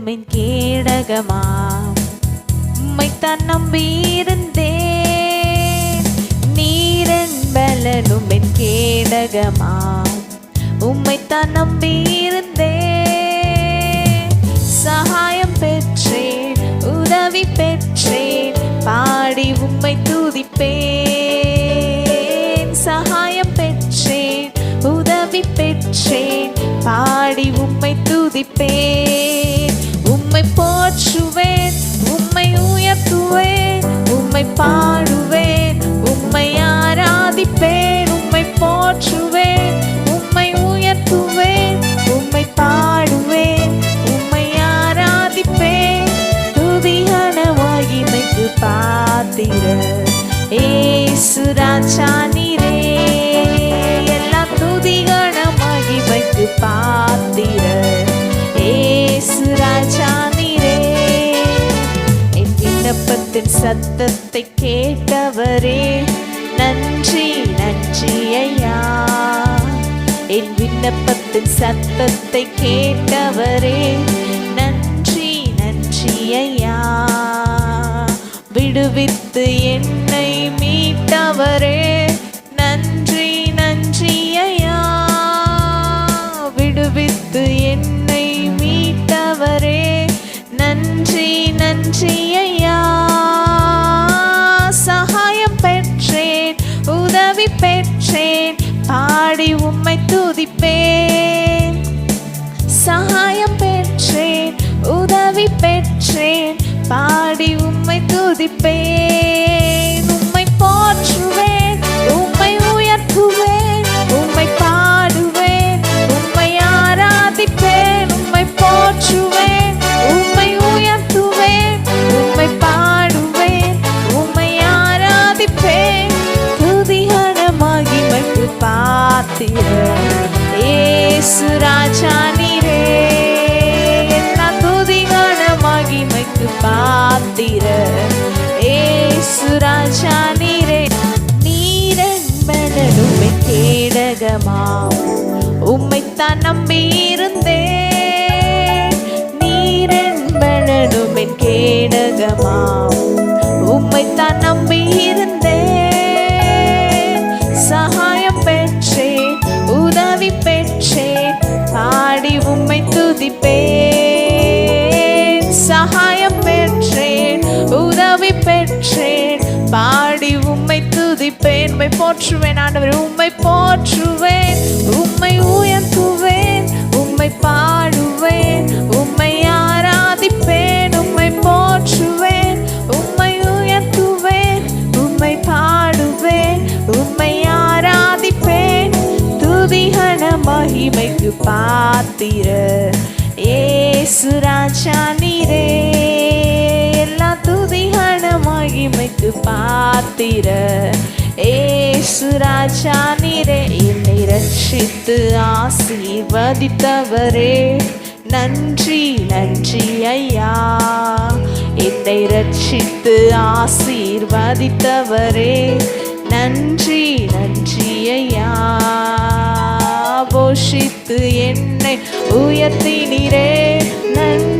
பலனும் என் கேடகமா, உம்மைத்தான் நம்பியிருந்தேன். நீரன் பலனும் என் கேடகமா, உம்மைத்தான் நம்பியிருந்தேன். சகாயம் பெற்றேன், உதவி பெற்றேன், பாடி உம்மை துதிப்பேன். சகாயம் பெற்றேன், உதவி பெற்றேன், பாடி உம்மை துதிப்பேன். உம்மை போற்றுவேன், உம்மை உயர்த்துவேன், உம்மை பாடுவேன், உம்மை ஆராதிப்பேன். உம்மை போற்றுவேன், உம்மை உயர்த்துவேன், உம்மை பாடுவேன், உம்மை ஆராதிப்பேன். துதியான மகிமைக்கு பாத்திரர் இயேசு ராஜா நீரே. எல்லா துதியான மகிமைக்கு பாத்திரர் இயேசு ராஜா நீரே. என் விண்ணப்பத்தின் சத்தத்தை கேட்டவரே, நன்றி நன்றி ஐயா. என் விண்ணப்பத்தின் சத்தத்தை கேட்டவரே, நன்றி நன்றி ஐயா. விடுவித்து என்னை மீட்டவரே, நன்றி நன்றி ஐயா. விடுவித்து என்னை மீட்டவரே, நன்றி நன்றி ஐயா. சகாயம் பெற்றேன், உதவி பெற்றேன், பாடி உம்மை துதிப்பேன். சகாயம் பெற்றேன், உதவி பெற்றேன், பாடி உம்மை துதிப்பேன். உம்மை போற்றுவேன், உம்மை உயர்த்துவேன், உம்மை பாடுவேன், உம்மை ஆராதிப்பேன். உம்மை போற்றுவேன், உம்மை உயர்த்துவேன், உம்மை பாடுவேன், உம்மை ஆராதிப்பேன். துதியான மகிமைக்கு பாத்திரர் இயேசு ராஜா நீரே. எல்லா துதியான மகிமைக்கு பாத்திரர் இயேசு ராஜா நீரே. நீரன் பலனும் என் கேடகமா, உம்மைத்தான் நம்பியிருந்தேன். நீரன் பலனும் என் கேடகமா, உம்மைத்தான் நம்பியிருந்தேன். சகாயம் பெற்றேன், உதவி பெற்றேன், பாடி உம்மை துதிப்பேன். சகாயம் பெற்றேன், உதவி பெற்றேன், பாடி உம்மை துதிப்பேன். உம்மை போற்றுவேன் ஆண்டவரே, உம்மை போற்றுவேன், உம்மை உயர்த்துவேன், உம்மை பாடுவேன், உம்மை ஆராதிப்பேன். உம்மை போற்றுவேன், உம்மை உயர்த்துவேன், உம்மை பாடுவேன், உம்மை ஆராதிப்பேன். துதிகன மகிமைக்கு பாத்திரர் இயேசு ராஜா நீரே. எல்லா துதிகன மகிமைக்கு பாத்திரர் இயேசு ராஜா நீரே. என்னை ரட்சித்து ஆசீர்வதித்தவரே, நன்றி நன்றி ஐயா. என்னை ரட்சித்து ஆசீர்வதித்தவரே, நன்றி நன்றி ஐயா. போஷித்து என்னை உயர்த்தினீரே, நன்றி